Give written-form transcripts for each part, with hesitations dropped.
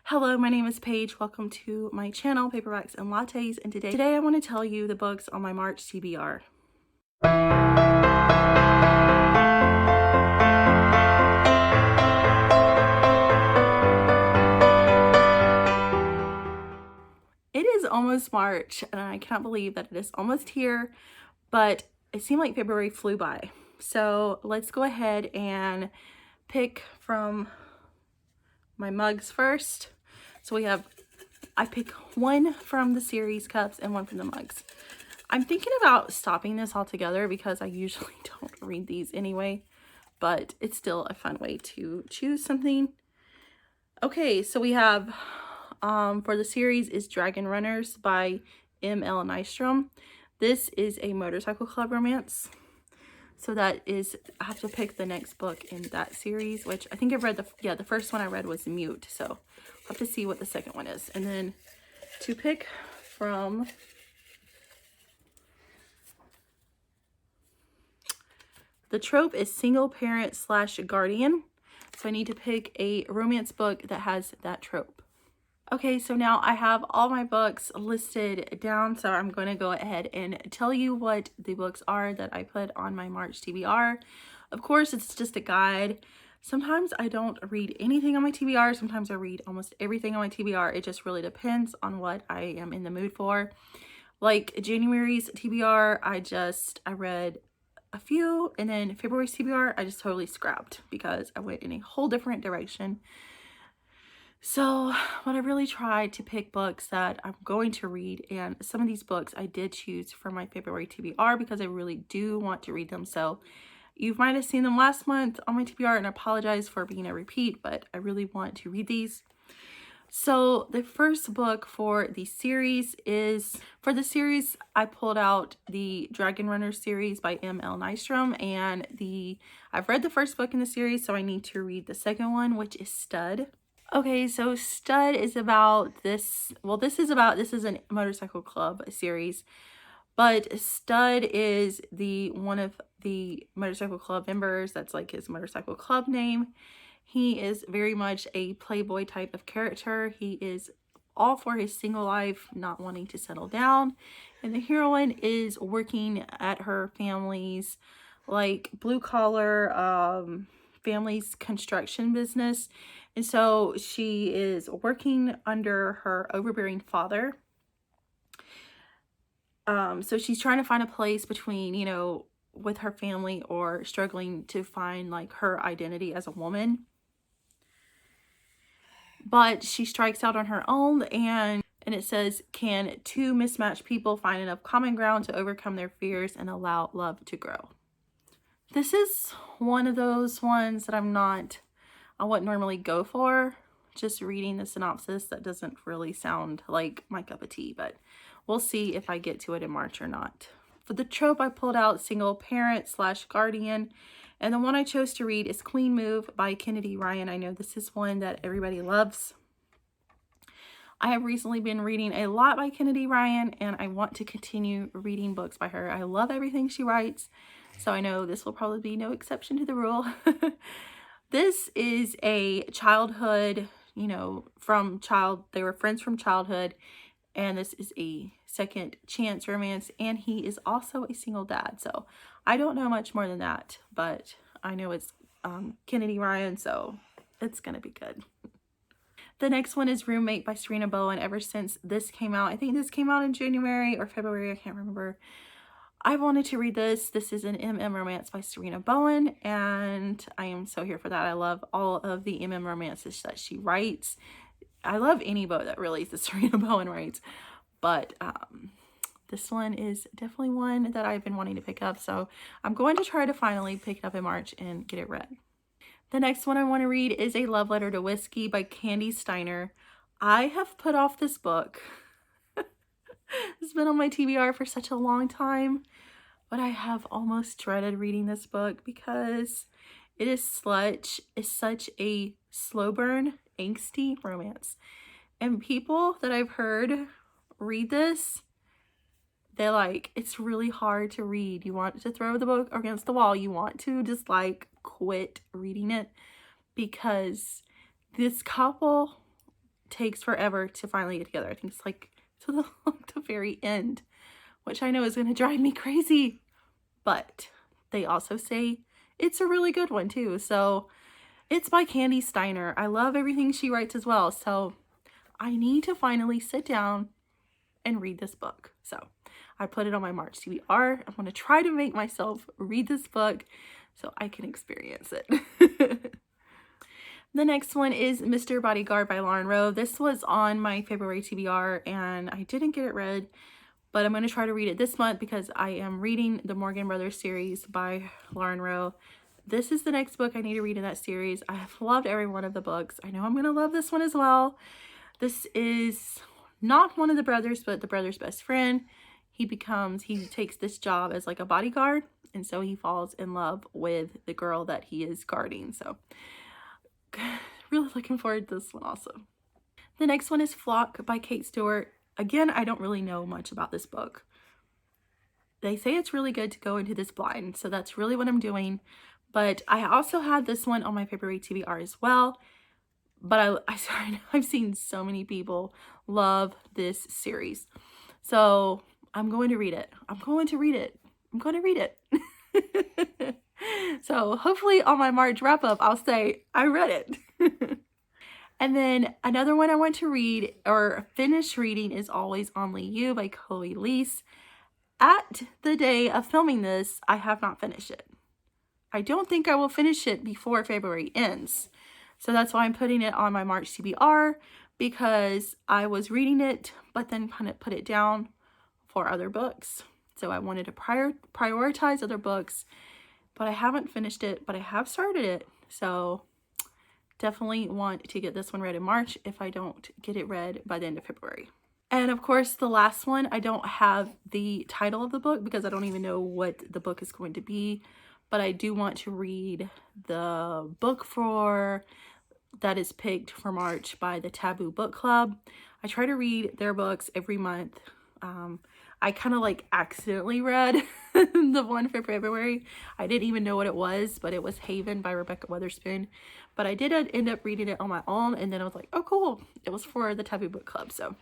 Hello, my name is Paige. Welcome to my channel, Paperbacks and Lattes, and today I want to tell you the books on my March TBR. It is almost March, and I cannot believe that it is almost here, but it seemed like February flew by. So let's go ahead and pick from my mugs first. So I pick one from the series cups and one from the mugs. I'm thinking about stopping this altogether because I usually don't read these anyway, but it's still a fun way to choose something. Okay, so we have, for the series is Dragon Runners by M.L. Nystrom. This is a motorcycle club romance. So that is, I have to pick the next book in that series, which I think I've read the first one I read was Mute. So I'll have to see what the second one is. And then to pick from, the trope is single parent / guardian. So I need to pick a romance book that has that trope. Okay, so now I have all my books listed down, so I'm going to go ahead and tell you what the books are that I put on my March TBR. Of course, it's just a guide. Sometimes I don't read anything on my TBR. Sometimes I read almost everything on my TBR. It just really depends on what I am in the mood for. Like January's TBR, I read a few, and then February's TBR, I just totally scrapped because I went in a whole different direction. So what I really tried to pick books that I'm going to read, and some of these books I did choose for my February TBR because I really do want to read them. So you might have seen them last month on my TBR, and I apologize for being a repeat, but I really want to read these. So the first book for the series I pulled out the Dragon Runner series by M.L. Nystrom, and I've read the first book in the series, so I need to read the second one, which is Stud. Okay, so Stud is about this. Well, this is a motorcycle club series, but Stud is one of the motorcycle club members. That's like his motorcycle club name. He is very much a playboy type of character. He is all for his single life, not wanting to settle down. And the heroine is working at her family's like blue collar family's construction business. And so she is working under her overbearing father. So she's trying to find a place between, with her family or struggling to find like her identity as a woman. But she strikes out on her own, and it says, can two mismatched people find enough common ground to overcome their fears and allow love to grow? This is one of those ones that I wouldn't normally go for. Just reading the synopsis, that doesn't really sound like my cup of tea, but we'll see if I get to it in March or not. For the trope, I pulled out single parent / guardian, and the one I chose to read is Queen Move by Kennedy Ryan. I know this is one that everybody loves. I have recently been reading a lot by Kennedy Ryan, and I want to continue reading books by her. I love everything she writes, so I know this will probably be no exception to the rule. This is a childhood, they were friends from childhood, and this is a second chance romance, and he is also a single dad. So I don't know much more than that, but I know it's Kennedy Ryan, so it's gonna be good. The next one is Roommate by Serena Bowen. Ever since this came out, I think this came out in January or February, I can't remember, I wanted to read this. This is an MM romance by Serena Bowen, and I am so here for that. I love all of the MM romances that she writes. I love any book that really that Serena Bowen writes, but this one is definitely one that I've been wanting to pick up, so I'm going to try to finally pick it up in March and get it read. The next one I want to read is A Love Letter to Whiskey by Candy Steiner. I have put off this book. It's been on my TBR for such a long time, but I have almost dreaded reading this book because it is such a slow burn, angsty romance. And people that I've heard read this, they're like, it's really hard to read. You want to throw the book against the wall. You want to just like quit reading it because this couple takes forever to finally get together. I think it's like to the very end, which I know is going to drive me crazy. But they also say it's a really good one too. So it's by Candy Steiner. I love everything she writes as well. So I need to finally sit down and read this book. So I put it on my March TBR. I'm going to try to make myself read this book so I can experience it. The next one is Mr. Bodyguard by Lauren Rowe. This was on my February TBR and I didn't get it read, but I'm going to try to read it this month because I am reading the Morgan Brothers series by Lauren Rowe. This is the next book I need to read in that series. I have loved every one of the books. I know I'm going to love this one as well. This is not one of the brothers, but the brother's best friend. He takes this job as like a bodyguard, and so he falls in love with the girl that he is guarding. So really looking forward to this one also. The next one is Flock by Kate Stewart. Again, I don't really know much about this book. They say it's really good to go into this blind, so that's really what I'm doing. But I also had this one on my February TBR as well. But I've seen so many people love this series. So I'm going to read it. I'm going to read it. So hopefully on my March wrap up, I'll say I read it. And then another one I want to read or finish reading is Always Only You by Chloe Leese. At the day of filming this, I have not finished it. I don't think I will finish it before February ends. So that's why I'm putting it on my March TBR, because I was reading it, but then kind of put it down for other books. So I wanted to prioritize other books, but I haven't finished it, but I have started it. So definitely want to get this one read in March if I don't get it read by the end of February. And of course, the last one, I don't have the title of the book because I don't even know what the book is going to be, but I do want to read the book that is picked for March by the Taboo Book Club. I try to read their books every month. I kind of like accidentally read the one for February. I didn't even know what it was, but it was Haven by Rebecca Weatherspoon. But I did end up reading it on my own, and then I was like, oh cool, it was for the Taboo Book Club. So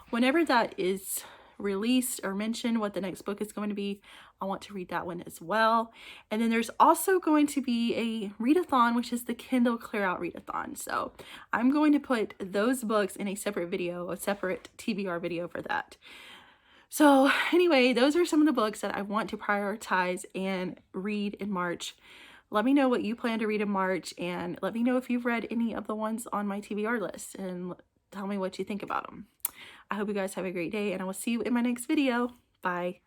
whenever that is released or mentioned what the next book is going to be, I want to read that one as well. And then there's also going to be a readathon, which is the Kindle Clear Out readathon. So I'm going to put those books in a separate video, a separate TBR video for that. So anyway, those are some of the books that I want to prioritize and read in March. Let me know what you plan to read in March, and let me know if you've read any of the ones on my TBR list, and tell me what you think about them. I hope you guys have a great day, and I will see you in my next video. Bye.